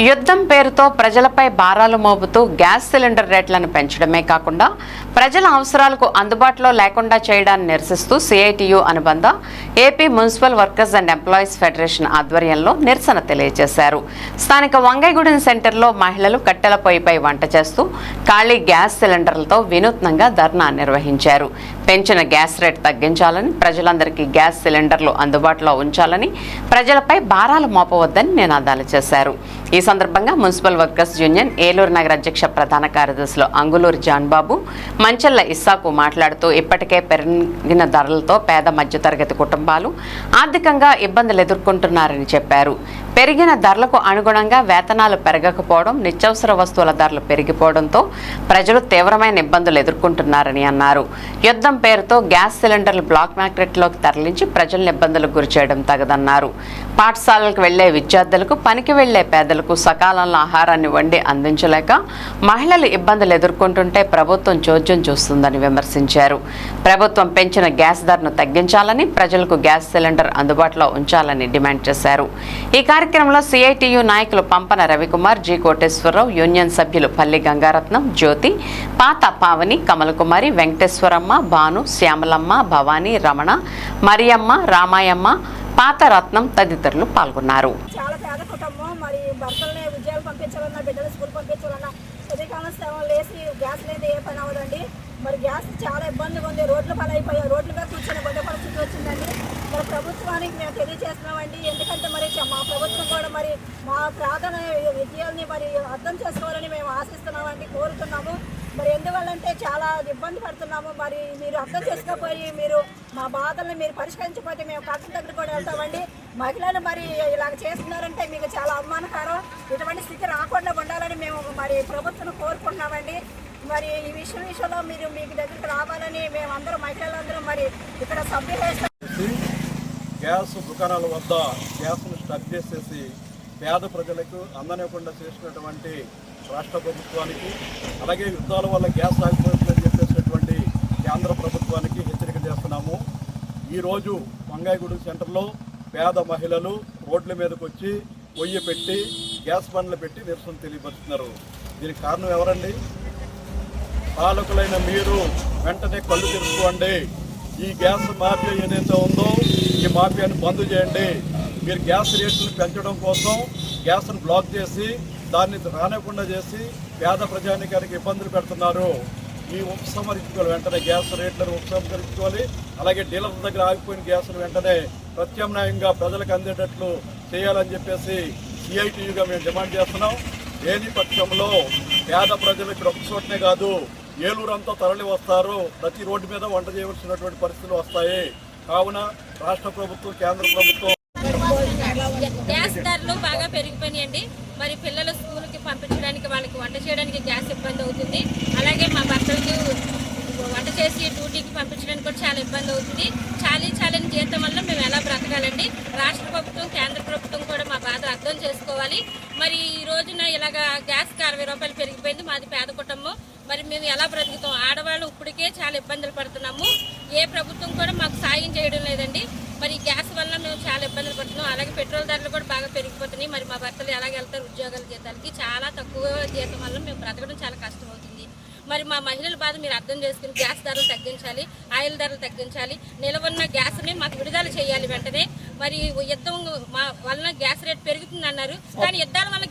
యుద్ధం పేరుతో ప్రజలపై భారాలు మోపుతూ గ్యాస్ సిలిండర్ రేట్లను పెంచడమే కాకుండా ప్రజల అవసరాలకు అందుబాటులో లేకుండా చేయడాన్ని నిరసిస్తూ సిఐటియు అనుబంధ AP municipal workers and employees federation ఆధ్వర్యంలో నిరసన తెలియజేశారు. స్థానిక వంగైగూడెం సెంటర్లో మహిళలు కట్టెల పొయ్యిపై వంట చేస్తూ ఖాళీ గ్యాస్ సిలిండర్లతో వినూత్నంగా ధర్నా నిర్వహించారు. పెంచిన గ్యాస్ రేట్ తగ్గించాలని, ప్రజలందరికీ గ్యాస్ సిలిండర్లు అందుబాటులో ఉంచాలని, ప్రజలపై భారాలు మోపవద్దని నినాదాలు చేశారు. ఈ సందర్భంగా మున్సిపల్ వర్కర్స్ యూనియన్ ఏలూరు నగర అధ్యక్ష ప్రధాన కార్యదర్శులు అంగులూరు జాన్బాబు, మంచెల్ల ఇస్సాకు మాట్లాడుతూ ఇప్పటికే పెరిగిన ధరలతో పేద మధ్యతరగతి కుటుంబాలు ఆర్థికంగా ఇబ్బందులు ఎదుర్కొంటున్నారని చెప్పారు. పెరిగిన ధరలకు అనుగుణంగా వేతనాలు పెరగకపోవడం, నిత్యావసర వస్తువుల ధరలు పెరిగిపోవడంతో ప్రజలు తీవ్రమైన ఇబ్బందులు ఎదుర్కొంటున్నారని అన్నారు. యుద్ధం పేరుతో గ్యాస్ సిలిండర్లు బ్లాక్ మార్కెట్లోకి తరలించి ప్రజలను ఇబ్బందులకు గురిచేయడం తగదన్నారు. పాఠశాలలకు వెళ్లే విద్యార్థులకు, పనికి వెళ్లే పేదలకు సకాలంలో ఆహారాన్ని వండి అందించలేక మహిళలు ఇబ్బందులు ఎదుర్కొంటుంటే ప్రభుత్వం చోద్యం చూస్తుందని విమర్శించారు. ప్రభుత్వం పెంచిన గ్యాస్ ధరను తగ్గించాలని, ప్రజలకు గ్యాస్ సిలిండర్ అందుబాటులో ఉంచాలని డిమాండ్ చేశారు. ఈ కార్యక్రమంలో సిఐటియు నాయకులు పంపన రవికుమార్, జి కోటేశ్వరరావు, యూనియన్ సభ్యులు పల్లి గంగారత్నం, జ్యోతి, పాత పావని, కమలకుమారి, వెంకటేశ్వరమ్మ, భాను, శ్యామలమ్మ, భవానీ, రమణ, మరియమ్మ, రామాయమ్మ, పాత రత్నం తదితరులు పాల్గొన్నారు. చాలా పేద కుటుంబం, మరి భర్తలని ఉద్యోగాలు పంపించాలన్నా, బిడ్డలు స్కూల్ పంపించాలన్నా ఉదయకాలం సేవలు లేసి గ్యాస్ లేదు, ఏ పని అవ్వదండి. మరి గ్యాస్ చాలా ఇబ్బందిగా ఉంది. రోడ్లు పాలైపోయాయి, రోడ్ల మీద కూర్చొని బడ్డ పరిస్థితి వచ్చిందండి. మరి ప్రభుత్వానికి మేము తెలియజేస్తున్నామండి. ఎందుకంటే మరి మా ప్రభుత్వం కూడా మరి మా ప్రార్థన విజయాల్ని మరి అర్థం చేసుకోవాలని మేము ఆశిస్తున్నామండి, కోరుతున్నాము. మరి ఎందువల్లంటే చాలా ఇబ్బంది పడుతున్నాము. మరి మీరు అర్థం చేసుకోపోయి మీరు మా బాధల్ని మీరు పరిష్కరించకపోతే మేము కలెక్టర్ దగ్గర కూడా వెళ్తామండి. మహిళలు మరి ఇలాగ చేస్తున్నారంటే మీకు చాలా అవమానకరం. ఇటువంటి స్థితి రాకుండా ఉండాలని మేము మరి ప్రభుత్వం కోరుకుంటున్నామండి. మరి ఈ విషయంలో మీరు మీకు దగ్గరికి రావాలని మేమందరూ మహిళలందరూ మరి ఇక్కడ సభ్యులు గ్యాస్ దుకాణాల వద్ద గ్యాస్ను స్టక్ చేసేసి పేద ప్రజలకు అందనివ్వకుండా చేసినటువంటి రాష్ట్ర ప్రభుత్వానికి, అలాగే యుద్ధాల వల్ల గ్యాస్ ఆగిపోతుందని చెప్పేసినటువంటి కేంద్ర ప్రభుత్వానికి హెచ్చరిక చేస్తున్నాము. ఈరోజు వంగాయగూడెం సెంటర్లో పేద మహిళలు రోడ్ల మీదకి వచ్చి పొయ్యి పెట్టి గ్యాస్ బండ్లు పెట్టి నిరసన తెలియపరుస్తున్నారు. దీనికి కారణం ఎవరండి? పాలకులైన మీరు వెంటనే కళ్ళు తెరుచుకోండి. ఈ గ్యాస్ మాఫియా ఏదైతే ఉందో ఈ మాఫియాని బంద్ చేయండి. మీరు గ్యాస్ రేట్లను పెంచడం కోసం గ్యాస్ను బ్లాక్ చేసి దాన్ని రానివ్వకుండా చేసి పేద ప్రజానికానికి ఇబ్బందులు పెడుతున్నారు. ఈ ఉపసంహరించుకోవాలి, వెంటనే గ్యాస్ రేట్లను ఉపసంహరించుకోవాలి. అలాగే డీలర్ల దగ్గర ఆగిపోయిన గ్యాస్ను వెంటనే ప్రత్యామ్నాయంగా ప్రజలకు అందేటట్లు చేయాలని చెప్పేసి సిఐటియుగా మేము డిమాండ్ చేస్తున్నాం. లేని పక్షంలో పేద ప్రజలు ఇక్కడ ఒక చోటనే కాదు, ఏలూరు అంతా తరలి వస్తారు. ప్రతి రోడ్డు మీద వంట చేయవలసినటువంటి పరిస్థితులు వస్తాయి. కావున రాష్ట్ర ప్రభుత్వం, కేంద్ర ప్రభుత్వం గ్యాస్ ధరలు బాగా పెరిగిపోయినాయండి. మరి పిల్లలు స్కూల్కి పంపించడానికి, వాళ్ళకి వంట చేయడానికి గ్యాస్ ఇబ్బంది అవుతుంది. అలాగే మా భర్తలకి వంట చేసి డ్యూటీకి పంపించడానికి కూడా చాలా ఇబ్బంది అవుతుంది. చాలని జీతం వల్ల మేము ఎలా బ్రతకాలండి? రాష్ట్ర ప్రభుత్వం, కేంద్ర ప్రభుత్వం కూడా మా బాధ అర్థం చేసుకోవాలి. మరి ఈ రోజున ఇలాగా గ్యాస్కి 60 రూపాయలు పెరిగిపోయింది. మాది పేద కుటుంబం. మరి మేము ఎలా బ్రతుకుతాం? ఆడవాళ్ళు ఇప్పటికే చాలా ఇబ్బందులు పడుతున్నాము. ఏ ప్రభుత్వం కూడా మాకు సాయం చేయడం లేదండి. మరి గ్యాస్ వల్ల మేము చాలా ఇబ్బందులు పడుతున్నాం. అలాగే పెట్రోల్ ధరలు కూడా బాగా పెరిగిపోతున్నాయి. మరి మా భర్తలు ఎలాగ వెళ్తారు ఉద్యోగాల జీతాలకి? చాలా తక్కువ జీతం వల్ల మేము బ్రతకడం చాలా కష్టం అవుతుంది. మరి మా మహిళల బాధ మీరు అర్థం చేసుకుని గ్యాస్ ధరలు తగ్గించాలి, ఆయిల్ ధరలు తగ్గించాలి, నిలవన్న గ్యాస్ని మాకు విడుదల చేయాలి వెంటనే. మరి యుద్ధం వలన గ్యాస్ రేట్ పెరుగుతుంది అన్నారు, కానీ యుద్ధాల వల్ల